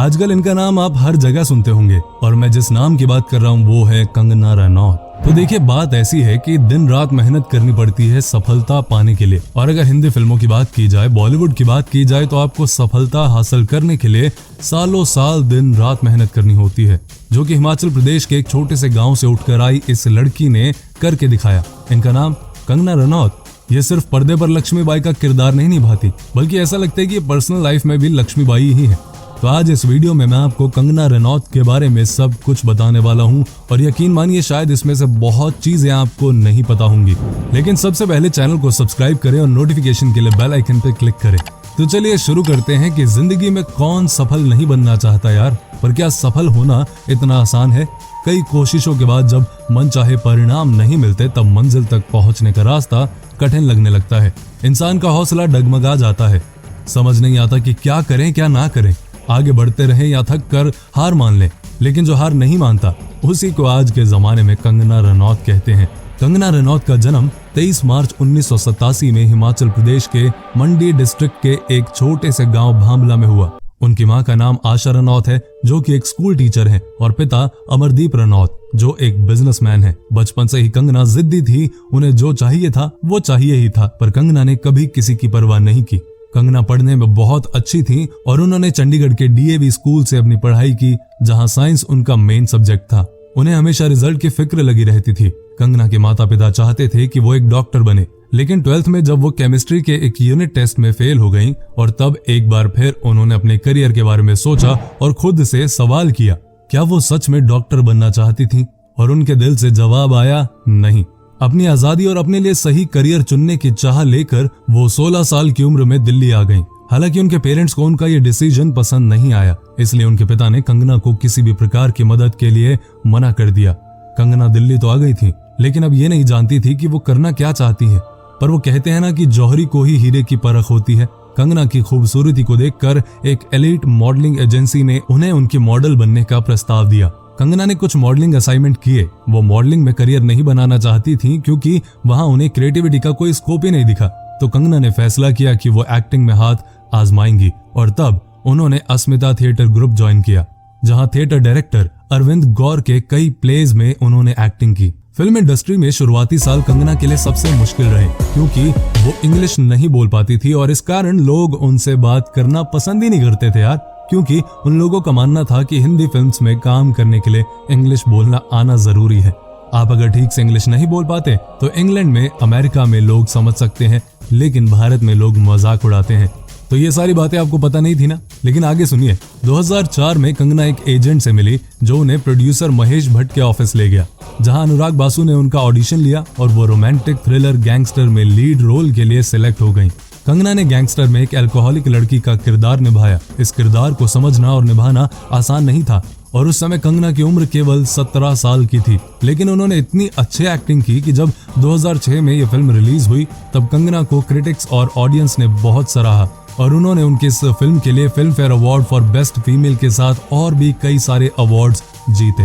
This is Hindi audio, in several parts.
आजकल इनका नाम आप हर जगह सुनते होंगे और मैं जिस नाम की बात कर रहा हूँ वो है कंगना रनौत। तो देखिए, बात ऐसी है कि दिन रात मेहनत करनी पड़ती है सफलता पाने के लिए। और अगर हिंदी फिल्मों की बात की जाए, बॉलीवुड की बात की जाए, तो आपको सफलता हासिल करने के लिए सालों साल दिन रात मेहनत करनी होती है, जो कि हिमाचल प्रदेश के एक छोटे से गाँव से उठकर आई इस लड़की ने करके दिखाया। इनका नाम कंगना रनौत। ये सिर्फ पर्दे पर लक्ष्मीबाई का किरदार नहीं निभाती, बल्कि ऐसा लगता है कि ये पर्सनल लाइफ में भी लक्ष्मीबाई ही है। तो आज इस वीडियो में मैं आपको कंगना रनौत के बारे में सब कुछ बताने वाला हूं और यकीन मानिए शायद इसमें से बहुत चीजें आपको नहीं पता होंगी। लेकिन सबसे पहले चैनल को सब्सक्राइब करें और नोटिफिकेशन के लिए बेल आइकन पर क्लिक करें। तो चलिए शुरू करते हैं कि जिंदगी में कौन सफल नहीं बनना चाहता यार, पर क्या सफल होना इतना आसान है? कई कोशिशों के बाद जब मन चाहे परिणाम नहीं मिलते तब मंजिल तक पहुंचने का रास्ता कठिन लगने लगता है। इंसान का हौसला डगमगा जाता है, समझ नहीं आता कि क्या करें क्या ना करें, आगे बढ़ते रहें या थक कर हार मान लें। लेकिन जो हार नहीं मानता उसी को आज के जमाने में कंगना रनौत कहते हैं। कंगना रनौत का जन्म 23 मार्च 1987 में हिमाचल प्रदेश के मंडी डिस्ट्रिक्ट के एक छोटे से गांव भांबला में हुआ। उनकी मां का नाम आशा रनौत है, जो कि एक स्कूल टीचर है, और पिता अमरदीप रनौत, जो एक बिजनेसमैन है। बचपन से ही कंगना जिद्दी थी, उन्हें जो चाहिए था वो चाहिए ही था, पर कंगना ने कभी किसी की परवाह नहीं की। कंगना पढ़ने में बहुत अच्छी थी और उन्होंने चंडीगढ़ के डीएवी स्कूल से अपनी पढ़ाई की, जहां साइंस उनका मेन सब्जेक्ट था। उन्हें हमेशा रिजल्ट की फिक्र लगी रहती थी। कंगना के माता पिता चाहते थे कि वो एक डॉक्टर बने, लेकिन 12th में जब वो केमिस्ट्री के एक यूनिट टेस्ट में फेल हो गईं और तब एक बार फिर उन्होंने अपने करियर के बारे में सोचा और खुद से सवाल किया, क्या वो सच में डॉक्टर बनना चाहती थी? और उनके दिल से जवाब आया नहीं। अपनी आजादी और अपने लिए सही करियर चुनने की चाह लेकर वो 16 साल की उम्र में दिल्ली आ गईं। हालांकि उनके पेरेंट्स को उनका ये डिसीजन पसंद नहीं आया, इसलिए उनके पिता ने कंगना को किसी भी प्रकार की मदद के लिए मना कर दिया। कंगना दिल्ली तो आ गई थी, लेकिन अब ये नहीं जानती थी कि वो करना क्या चाहती है। पर वो कहते हैं ना कि जौहरी को ही हीरे की परख होती है। कंगना की खूबसूरती को देखकर एक एलीट मॉडलिंग एजेंसी ने उन्हें उनके मॉडल बनने का प्रस्ताव दिया। कंगना ने कुछ मॉडलिंग असाइनमेंट किए। वो मॉडलिंग में करियर नहीं बनाना चाहती थी क्योंकि वहां उन्हें क्रिएटिविटी का कोई स्कोप ही नहीं दिखा। तो कंगना ने फैसला किया कि वो एक्टिंग में हाथ आजमाएंगी और तब उन्होंने अस्मिता थिएटर ग्रुप ज्वाइन किया, जहां थिएटर डायरेक्टर अरविंद गौर के कई प्लेज में उन्होंने एक्टिंग की। फिल्म इंडस्ट्री में शुरुआती साल कंगना के लिए सबसे मुश्किल रहे क्योंकि वो इंग्लिश नहीं बोल पाती थी और इस कारण लोग उनसे बात करना पसंद ही नहीं करते थे यार, क्योंकि उन लोगों का मानना था कि हिंदी फिल्म्स में काम करने के लिए इंग्लिश बोलना आना जरूरी है। आप अगर ठीक से इंग्लिश नहीं बोल पाते तो इंग्लैंड में, अमेरिका में लोग समझ सकते हैं, लेकिन भारत में लोग मजाक उड़ाते हैं। तो ये सारी बातें आपको पता नहीं थी ना? लेकिन आगे सुनिए। 2004 में कंगना एक एजेंट से मिली जो उन्हें प्रोड्यूसर महेश भट्ट के ऑफिस ले गया, जहां अनुराग बासु ने उनका ऑडिशन लिया और वो रोमांटिक थ्रिलर गैंगस्टर में लीड रोल के लिए सिलेक्ट हो गई। कंगना ने गैंगस्टर में एक अल्कोहलिक लड़की का किरदार निभाया। इस किरदार को समझना और निभाना आसान नहीं था और उस समय कंगना की उम्र केवल 17 साल की थी, लेकिन उन्होंने इतनी अच्छी एक्टिंग की कि जब 2006 में यह फिल्म रिलीज हुई तब कंगना को क्रिटिक्स और ऑडियंस ने बहुत सराहा और उन्होंने उनकी इस फिल्म के लिए film fair award for best female के साथ और भी कई सारे अवार्ड्स जीते।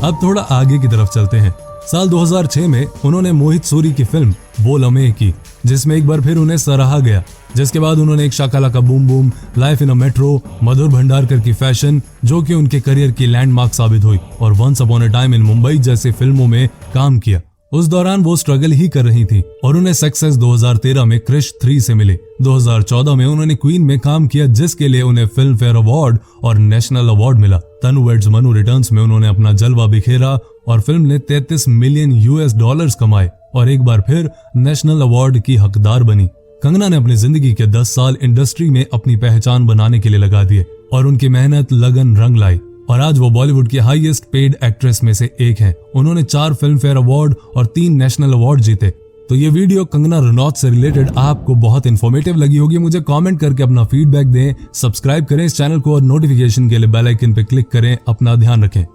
अब थोड़ा आगे की तरफ चलते हैं। साल 2006 में उन्होंने मोहित सूरी की फिल्म वो लम्हे की, जिसमें एक बार फिर उन्हें सराहा गया। जिसके बाद उन्होंने एक Shakalaka Boom Boom, Life in a Metro, Madhur Bhandarkar की फैशन, जो कि उनके करियर की लैंडमार्क साबित हुई, और once upon a time in Mumbai जैसी फिल्मों में काम किया। उस दौरान वो स्ट्रगल ही कर रही थी और उन्हें सक्सेस 2013 में क्रिश 3 से मिले। 2014 में उन्होंने क्वीन में काम किया, जिसके लिए उन्हें फिल्म फेयर अवार्ड और नेशनल अवार्ड मिला। तनु वेड्स मनु रिटर्न्स में उन्होंने अपना जलवा बिखेरा और फिल्म ने $33 मिलियन कमाए और एक बार फिर नेशनल अवार्ड की हकदार बनी। कंगना ने अपनी जिंदगी के 10 साल इंडस्ट्री में अपनी पहचान बनाने के लिए लगा दिए और उनकी मेहनत लगन रंग लाई और आज वो बॉलीवुड की हाईएस्ट पेड एक्ट्रेस में से एक हैं। उन्होंने 4 फिल्म फेयर अवार्ड और 3 नेशनल अवार्ड जीते। तो ये वीडियो कंगना रनौत से रिलेटेड आपको बहुत इन्फॉर्मेटिव लगी होगी। मुझे कमेंट करके अपना फीडबैक दें, सब्सक्राइब करें इस चैनल को और नोटिफिकेशन के लिए बेल आइकन पे क्लिक करें। अपना ध्यान रखें।